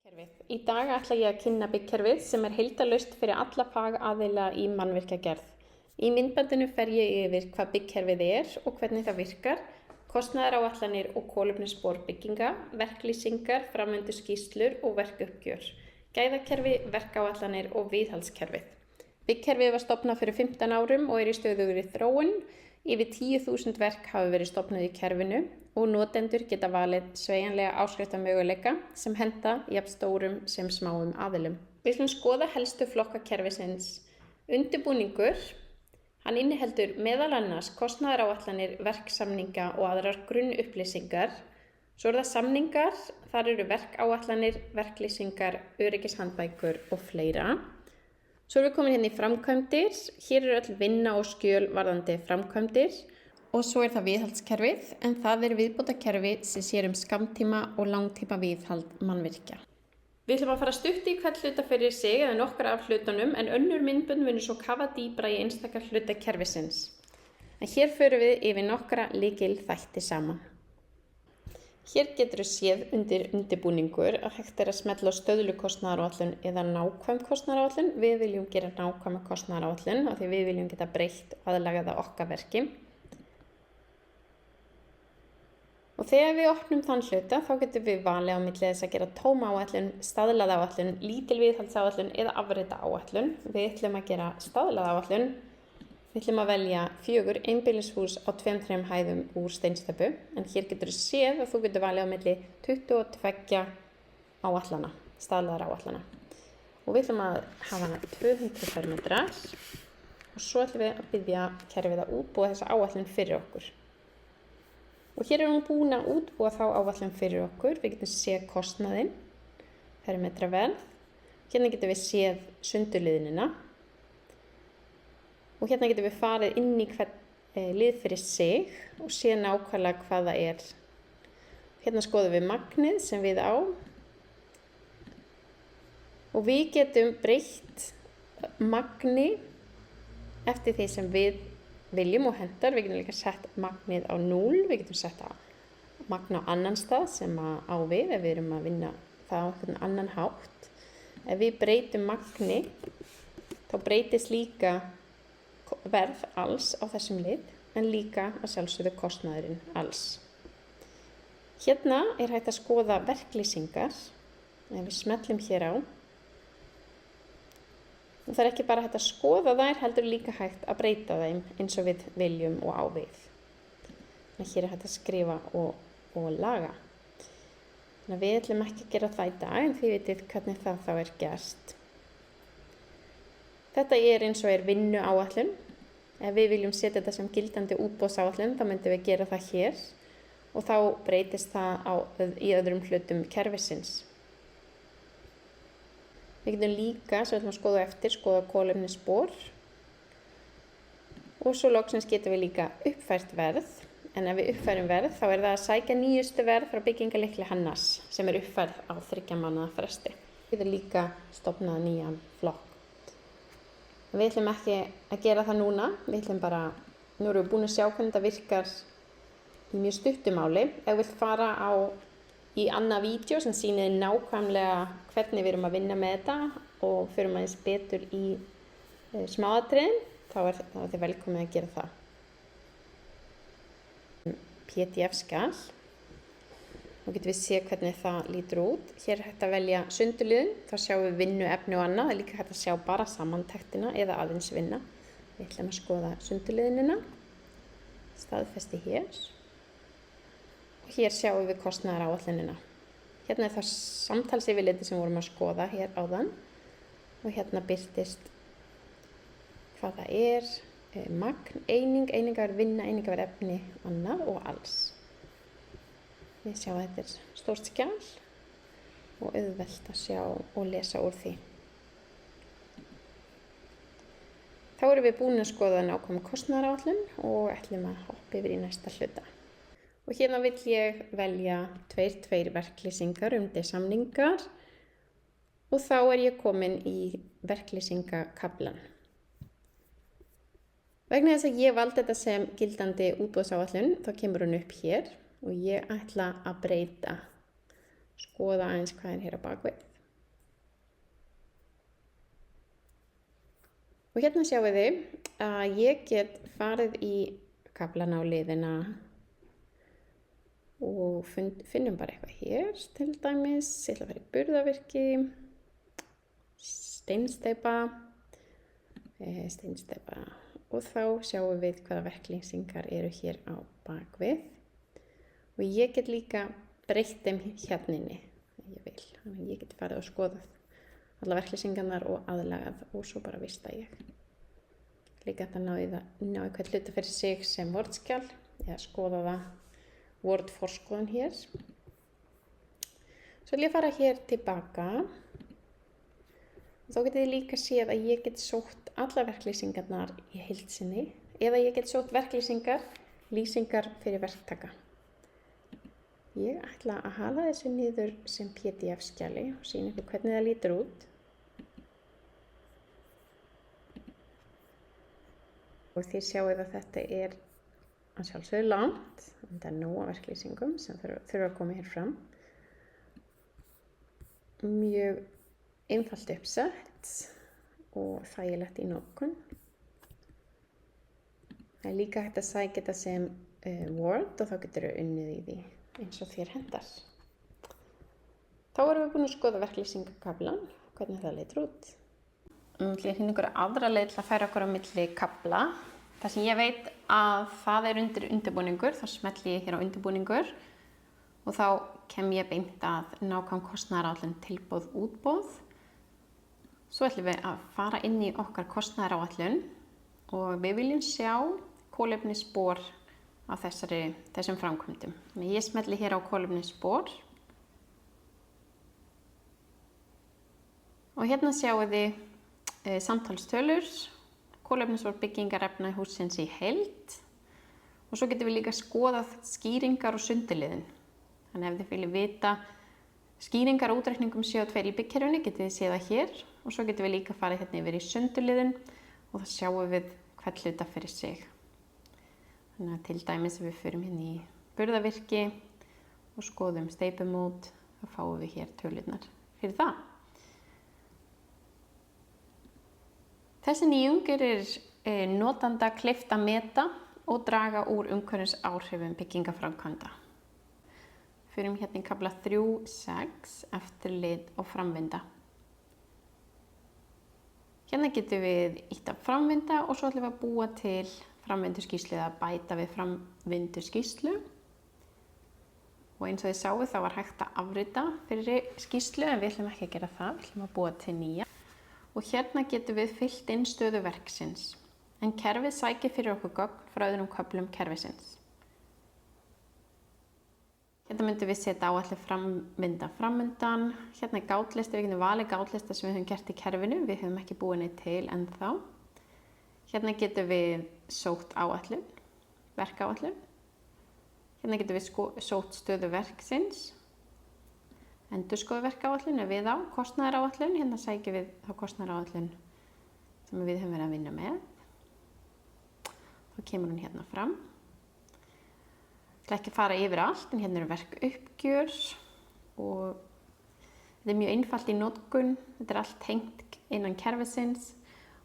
Í dag ætla ég að kynna byggkerfið sem heildarlaust fyrir alla fagaðila í mannvirkjagerð. Í myndbandinu fer ég yfir hvað byggkerfið og hvernig það virkar, kostnaðaráætlanir og kolefnisspor bygginga, verklýsingar, framvinduskýrslur og verkuppgjör, gæðakerfi, verkáætlanir og viðhaldskerfið. Byggkerfið var stofnað fyrir 15 árum og í stöðugri þróun. Yfir 10.000 verk hafa verið stofnuð í kerfinu og notendur geta valið sveigjanlega áskriftarmöguleika sem henta jafn stórum sem smáum aðilum. Við skulum skoða helstu flokka kerfisins. Undirbúningur, hann inniheldur meðal annars kostnaðaráætlanir, verksamninga og aðrar grunnupplýsingar. Svo það samningar, þar eru verkáætlanir, verklýsingar, öryggishandbækur og fleira. Svo erum við komin hérna í framkvæmdir. Hér öll vinna og skjöl varðandi framkvæmdir. Og svo það viðhaldskerfið, en það viðbótarkerfi sem sér skammtíma og langtíma viðhald mannvirkja. Við ætlum að fara stutt í hvern hluta fyrir sig eða nokkra af hlutunum, en önnur myndbönd munu svo kafa dýpra í einstakar hluta kerfisins. En hér förum við yfir nokkra lykilþætti saman. Hér getur við séð undir undirbúningur að hægt að smella á stöðlukostnaðaráætlun eða nákvæm kostnaðaráætlun. Við viljum gera nákvæma kostnaðaráætlun af því við viljum geta breytt og aðlagað að okkar verki. Og þegar við opnum þann hluta þá getum við valið á milli þess að gera tóma áætlun, staðlaða áætlun, lítil viðhaldsáætlun eða afrita áætlun. Við ætlum að gera staðlaða áætlun. Við ætlum að velja 4 einbýlishús á 2-3 hæðum úr steinstöpu, en hér getur við séð að þú getur valið á milli 22 áætlana, staðlaðra áætlana. Og við ætlum að hafa 200 fermetrar og svo ætlum við að biðja kerfið að útbúa þessa áætlun fyrir okkur. Og hér hún búin að útbúa þá áætlun fyrir okkur. Við getum séð kostnaðinn, fermetraverð. Hérna getum við séð sundurliðnina. Og hérna getum við farið inn í hvern lið fyrir sig og séð nákvæmlega hvað það Hérna skoðum við magnið sem við á. Og við getum breytt magni eftir því sem við viljum og hendar. Við getum líka sett magnið á 0. Við getum sett magn á annan stað sem á við ef við erum að vinna það á einhvern annan hátt. Ef við breytum magni, þá breytist líka verð alls á þessum lið, en líka að sjálfsögðu kostnaðurinn alls. Hérna hægt að skoða verklýsingar. Ef við smellum hér á. Og það ekki bara hægt að skoða þær, heldur líka hægt að breyta þeim eins og við viljum og á við. Þannig hér hægt að skrifa og laga. Þannig við ætlum ekki að gera það í dag, en þið vitið hvernig það þá gert. Þetta eins og vinnuáætlun. Ef við viljum setja þetta sem gildandi útboðsáætlun, þá myndum við gera það hér og þá breytist það í öðrum hlutum kerfisins. Við getum líka, svo ætlum að skoða kolefnisspor og svo loksins getum við líka uppfært verð. En ef við uppfærum verð, þá það að sækja nýjustu verð frá byggingalykli Hannars sem uppfærð á 3 mánaða fresti. Við getum líka stofnað nýjan flokk. Við ætlum ekki að gera það núna, nú erum við búin að sjá hvernig þetta virkar í mjög stuttu máli. Ef við fara í annað vídeo sem sýnir nákvæmlega hvernig við erum að vinna með þetta og förum aðeins betur í smáatriðin, þá þið velkomið að gera það. PDF-skjal. Nú getum við séð hvernig það lítur út. Hér hægt að velja sundurliðun, þá sjáum við vinnu, efni og annað. Það líka hægt að sjá bara samantektina eða aðeins vinna. Við ætlum að skoða sundurliðunina. Staðfesti hér. Og hér sjáum við kostnaðaráætlunina. Hérna það samtalsyfirliti sem vorum að skoða hér áðan. Og hérna birtist hvað það magn, einingar vinna, einingar efni, annað og alls. Við sjáum að þetta stórt skjal og auðvelt að sjá og lesa úr því. Þá erum við búin að skoða nákvæma kostnaðaráætlun og ætlum að hoppa yfir í næsta hluta. Og hérna vil ég velja 2 verklýsingar undir samningar og þá ég komin í verklýsingakaflann. Vegna þess að ég valdi þetta sem gildandi útboðsáætlun, þá kemur hún upp hér. Og ég ætla að breyta, skoða aðeins hvað hér á bakvið. Og hérna sjáum þið að ég get farið í kaflana og liðina og finnum bara eitthvað hér til dæmis. Ég ætla að fara í burðarvirki, steinsteypa og þá sjáum við hvaða verklýsingar eru hér á bakvið. Og ég get líka breytt þeim hérna inni ef ég vil. Þannig að ég get farið og skoðað alla verklýsingarnar og aðlagað og svo bara vista ég. Líka þetta ná ég hvern hluta fyrir sig sem Word-skjal eða skoða það Word-forskoðun hér. Svo vil ég fara hér tilbaka. Þá getið þið líka séð að ég get sótt alla verklýsingarnar í heild sinni eða ég get sótt verklýsingar, lýsingar fyrir verktaka. Ég ætla að hala þessu niður sem PDF-skjali og sýna ykkur hvernig það lítur út. Og þið sjáið að þetta er að sjálfsögðu langt, þetta er nóg af verklýsingum sem þurfa að koma hér fram. Mjög einfalt uppsett og þægilegt í notkun. Það er líka hægt að sækja þetta sem Word og þá getur þau unnið í því eins og þér hendar. Þá erum við búin að skoða verklýsingakaflan, hvernig það lítur út. Nú ætla ég að finna ykkur aðra leið til að færa okkur á milli kafla. Það sem ég veit að það er undir undirbúningur, þá smelli ég hér á undirbúningur og þá kem ég beint að nákvæm kostnaðaráætlun tilboð útboð. Svo ætlum við að fara inn í okkar kostnaðaráætlun og við viljum sjá kolefnisspor á þessum framkvæmdum. Ég smelli hér á kolefnisspor og hérna sjáum þið samtalstölur, kolefnisspor byggingarefna hússins í heild og svo getum við líka skoðað skýringar og sundurliðun. Þannig ef þið viljið vita skýringar og útreikningum CO2 í byggkerfinu getið þið séð það hér og svo getum við líka farið hérna yfir í sundurliðun og þá sjáum við hvern hluta fyrir sig. Þannig að til dæmis ef við förum hérna í burðarvirki og skoðum steypumót, þá fáum við hér tölurnar fyrir það. Þessi nýjung er notanda kleift að meta og draga úr umhverfisáhrifum byggingaframkvæmda. Förum hérna í kafla 3.6 eftirlit og framvinda. Hérna getum við ýtt á framvinda og svo ætlum við að búa til framvinduskýrslu eða bæta við framvinduskýrslu. Og eins og þið sáu þá var hægt að afrita fyrir skýrslu en við ætlum ekki að gera það, við ætlum að búa til nýja. Og hérna getum við fyllt inn stöðu verksins, en kerfið sækir fyrir okkur gögn frá öðrum köflum kerfisins. Hérna myndum við setja áætlun framvindan. Hérna er gátlista, við getum valið gátlista sem við höfum gert í kerfinu, við höfum ekki búið neitt til ennþá. Hérna getum við sótt áætlun, verkáætlun. Hérna getum við sótt stöðu verksins, endurskoða verkáætlun ef við á, kostnaðaráætlun, hérna sækjum við þá kostnaðaráætlun sem við höfum verið að vinna með. Þá kemur hún hérna fram. Ég ætla ekki að fara yfir allt, en hérna eru verkuppgjör og þetta er mjög einfalt í notkun, þetta er allt tengt innan kerfisins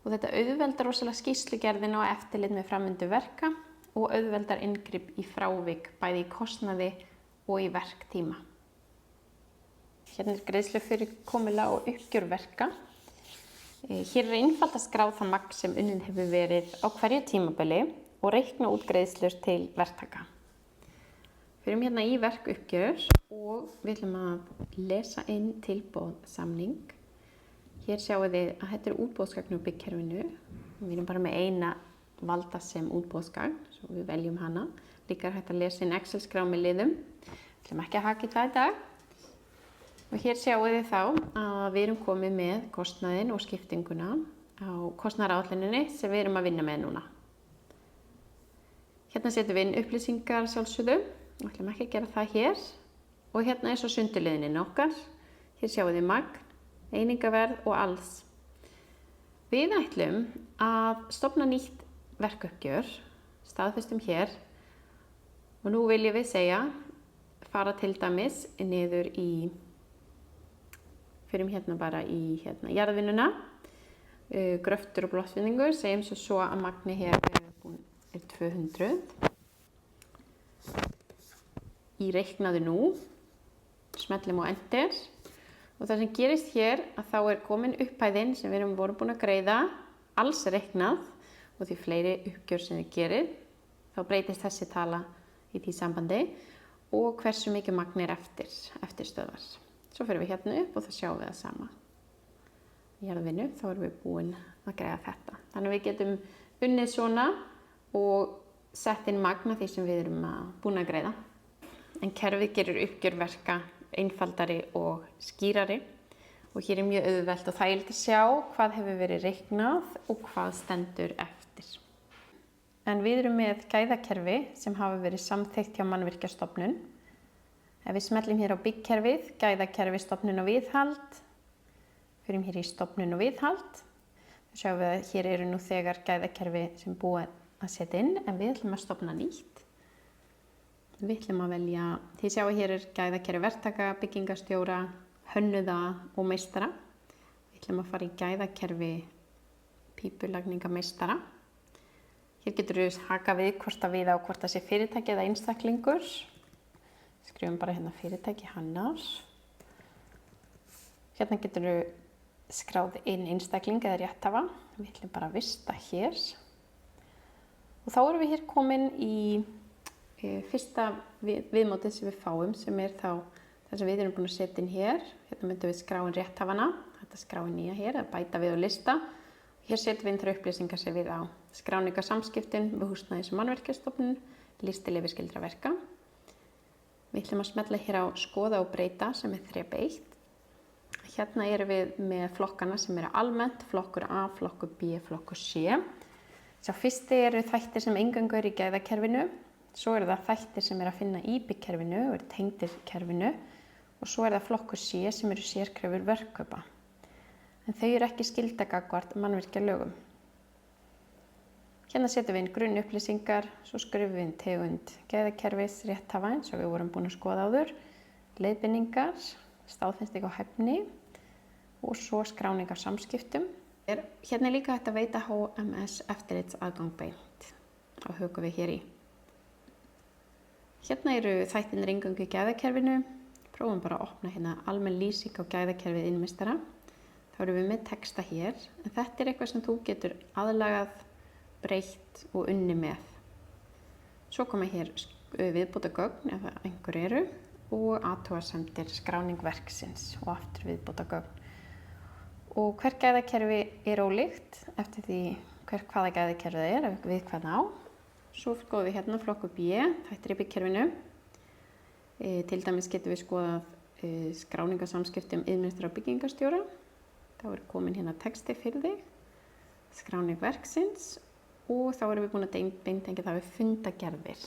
og þetta auðveldar rosalega skýrslugerðina og eftirlit með framvindu verka og auðveldar inngrip í frávik bæði í kostnaði og í verktíma. Hérna er greiðslufyrirkomulag og uppgjör verka. Hér er einfalt að skrá það magn sem unnin hefur verið á hverju tímabili og reikna út greiðslur til verktaka. Förum hérna í verkuppgjör og við ætlum að lesa inn tilboðssamning. Hér sjáum þið að þetta er útboðsgagn úr byggkerfinu. Við erum bara með eina valda sem útboðsgagn, svo við veljum hana. Líka er hægt að lesa inn Excel-skrá með liðum. Við ætlum ekki að haka í það í dag. Og hér sjáum þið þá að við erum komið með kostnaðinn og skiptinguna á kostnaðaráætluninni sem við erum að vinna með núna. Hérna setjum við inn upplýsingar sjálfsögðu. Við ætlum ekki að gera það hér. Og hérna er svo sundurliðunin okkar. Hér sjáum þið magn, einingaverð og alls. Við ætlum að stofna nýtt verkuppgjör, staðfestum hér. Og nú viljum við segja, fara til dæmis niður í, förum hérna bara í jarðvinnuna. gröftur og blottfyllingur. Segjum svo að magni hér er 200. Í reiknaðu nú, smellum á enter og það sem gerist hér að þá er komin upphæðin sem við vorum búin að greiða, alls reiknað og því fleiri uppgjör sem þið gerir, þá breytist þessi tala í því sambandi og hversu mikið magn er eftir stöðvar. Svo fyrir við hérna upp og þá sjáum við það sama. Í jarðvinnu þá erum við búin að greiða þetta. Þannig að við getum unnið svona og sett inn magn af því sem við erum búin að greiða. En kerfið gerir uppgjör verka einfaldari og skýrari og hér er mjög auðvelt og þægilegt að sjá hvað hefur verið reiknað og hvað stendur eftir. En við erum með gæðakerfi sem hafa verið samþykkt hjá Mannvirkjastofnun. Ef við smellum hér á byggkerfið, gæðakerfi, stofnun og viðhald, fyrir hér í stofnun og viðhald, þá sjáum við að hér eru nú þegar gæðakerfi sem búið að setja inn, en við ætlum að stofna nýtt. Við ætlum að velja, þið sjáum að hér er gæðakerfi verktaka, byggingarstjóra, hönnuða og meistara. Við ætlum að fara í gæðakerfi pípulagningameistara. Hér getur við haka við hvort að við á hvort það sé fyrirtæki eða einstaklingur. Skrifum bara hérna fyrirtæki Hannar. Hérna getur við skráð inn einstakling eða rétthafa. Við ætlum bara að vista hér. Og þá erum við hér komin í fyrsta viðmótið sem við fáum, sem er þá það sem við erum búin að setja inn hér. Hérna myndum við skrá inn rétthafana. Þetta skrá inn nýja hér, að bæta við á lista. Hér setjum við inn þær upplýsingar sem við á skráningarsamskiptin við Húsnæðis- og Mannvirkjastofnun, listi leyfisskyldra verka. Við ætlum að smella hér á skoða og breyta sem er þrep 1. Hérna erum við með flokkana sem eru almennt, flokkur A, flokkur B, flokkur C. Sá fyrsti eru þættir sem eingöngu eru í gæðakerfinu, svo eru það þættir sem eru að finna í byggkerfinu og eru tengdir kerfinu og svo er það flokkur C sem eru sérkröfur verkkaupa. En þau eru ekki skylda gagnvart mannvirkjalögum. Hérna setjum við inn grunnupplýsingar, svo skrifum við inn tegund gæðakerfis, rétthafa eins og við vorum búin að skoða áður, leiðbeiningar, staðfesting á hæfni og svo skráning af samskiptum. Hérna er líka hægt að veita HMS eftirlitsaðgang beint og hökum við hér í. Hérna eru þættirnir eingöngu í gæðakerfinu. Prófum bara að opna hérna almenn lýsing á gæðakerfið innmeistara. Þá erum við með texta hér, en þetta er eitthvað sem þú getur aðlagað, breytt og unni með. Svo koma hér viðbótargögn ef einhver eru og athugasemdir, skráning verksins og aftur viðbótargögn. Og hver gæðakerfi er ólíkt eftir því hvaða gæðakerfi það er, við hvað á. Svo skoðum við hérna flokkur B, þættir í byggkerfinu. Til dæmis getum við skoðað skráningarsamskiptum iðnmeistara og byggingarstjóra. Þá er komin hérna texti fyrir þig, skráning verksins og þá erum við búin að beintengja það við fundagerðir.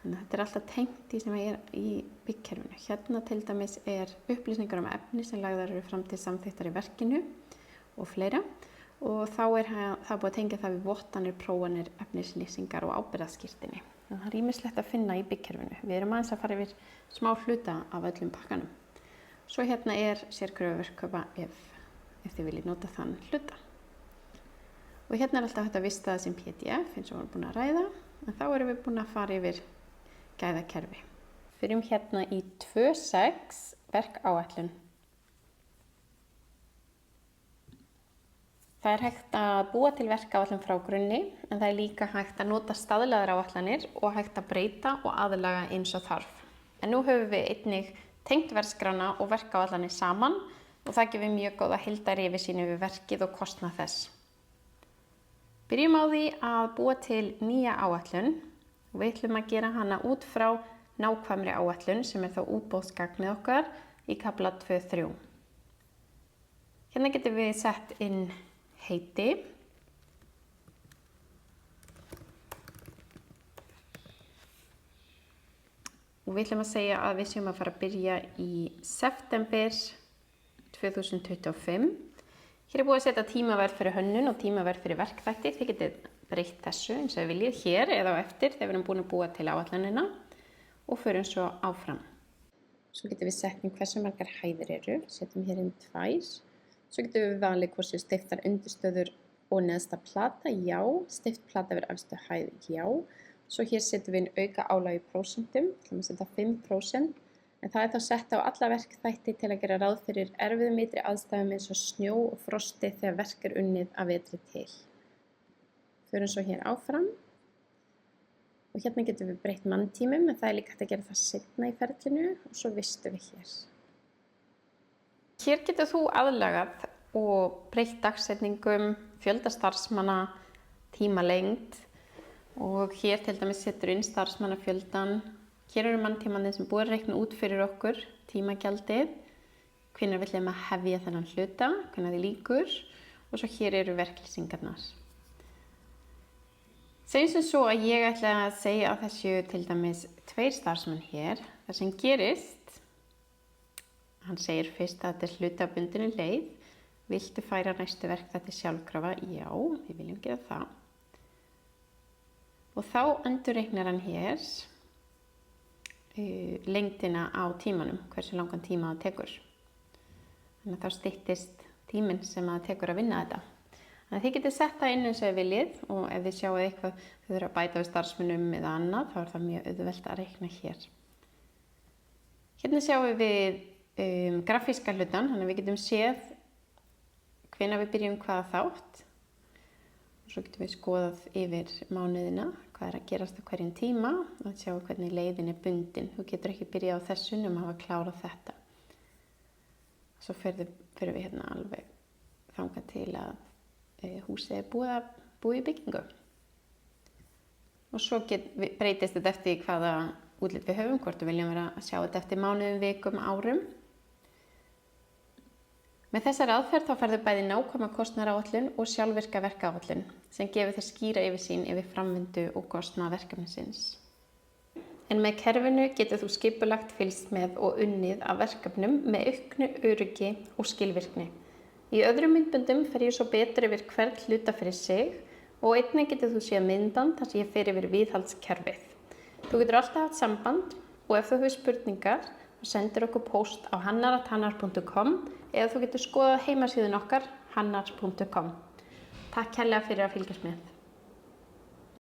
Þannig að þetta er alltaf tengt því sem er í byggkerfinu. Hérna til dæmis er upplýsingar efni sem lagðar eru fram til samþykktar í verkinu og fleira. Og þá er það búið að tengja það við vottanir, prófanir, efnislýsingar og ábyrgðarskírteini. Það er ýmislegt að finna í byggkerfinu. Við erum aðeins að fara yfir smá hluta af öllum pakkanum. Svo hérna er sérkröfur verkkaupa ef þið viljið nota þann hluta. Og hérna er alltaf hægt að vista það sem PDF eins og við erum búin að ræða. En þá erum við búin að fara yfir gæðakerfi. Förum hérna í 2.6 verkáætlun. Það er hægt að búa til verkáætlun frá grunni, en það er líka hægt að nota staðlaðar áætlanir og hægt að breyta og aðlaga eins og þarf. En nú höfum við einnig tengt verkskrána og verkáætlanir saman og það gefur mjög góða heildaryfirsýn yfir verkið og kostnað þess. Byrjum á því að búa til nýja áætlun og við ætlum að gera hana út frá nákvæmri áætlun sem er þá útboðsgagnið okkar í kafla 2.3. Hérna getum við sett inn heiti. Og við ætlum að segja að við séum að fara að byrja í september 2025. Hér er búið að setja tímaverð fyrir hönnun og tímaverð fyrir verkþætti. Þið getið breytt þessu eins og þið viljið hér eða á eftir þegar við erum búin að búa til áætlunina og förum svo áfram. Svo getum við sett inn hversu margar hæðir eru. Setjum hér inn 2. Svo getum við valið hvort séu steyptar undirstöður og neðsta plata, já. Steypt plata yfir efstu hæð, já. Svo hér setjum við inn auka álag í prósentum, ætlum að setja 5%, en það er þá sett á alla verkþætti til að gera ráð fyrir erfiðum ytri aðstæðum eins og snjó og frosti þegar verk er unnið að vetri til. Förum svo hér áfram og hérna getum við breytt manntímum, en það er líka hægt að gera það seinna í ferlinu og svo vistum við hér. Hér getur þú aðlagað og breytt dagsetningum, fjölda starfsmanna, tímalengd og hér til dæmis setur inn starfsmannafjöldan. Hér eru manntímarnir sem búið að reikna út fyrir okkur, tímagjaldið, hvenær við ætlum að hefja þennan hluta, hvenær þið lýkur og svo hér eru verklýsingarnar. Segjum sem svo að ég ætla að segja að þessu til dæmis 2 starfsmenn hér. Það sem gerist, hann segir fyrst að þetta er hlutabundin leið. Viltu færa næstu verkþætti sjálfkrafa? Já, við viljum gera það. Og þá endurreiknar hann hér lengdina á tímanum, hversu langan tíma það tekur. Þannig að þá styttist tíminn sem það tekur að vinna þetta. Þannig að þið getið sett það inn eins og þið viljið og ef þið sjáu eitthvað þau þurfa að bæta við starfsmönnum eða annað, þá er það mjög auðvelt að reikna hér. Hérna sjáum við grafíska hlutan, þannig að við getum séð hvenær við byrjum hvaða þátt. Og svo getum við skoðað yfir mánuðina, hvað er að gerast á hverjum tíma og sjá hvernig leiðin er bundin. Þú getur ekki byrjað á þessu nema að hafa klárað þetta. Svo fyrir við hérna alveg þangað til að húsið er búið í byggingu. Og svo breytist þetta eftir hvaða útlit við höfum, hvort við viljum vera að sjá þetta eftir mánuðum, vikum, árum. Með þessari aðferð þá færðu bæði nákvæma kostnaðaráætlun og sjálfvirka verkáætlun sem gefur þér skýra yfirsýn yfir framvindu og kostnað verkefnisins. En með kerfinu getur þú skipulagt fylgst með og unnið af verkefnum með auknu öryggi og skilvirkni. Í öðrum myndböndum fer ég svo betur yfir hvern hluta fyrir sig og einnig getur þú séð myndband þar sem ég fer yfir viðhaldskerfið. Þú getur alltaf haft samband og ef þú hefur spurningar þá sendir okkur post á hannar@hannar.com eða þú getur skoðað heimasíðun okkar hannar.com. Takk kærlega fyrir að fylgjast með.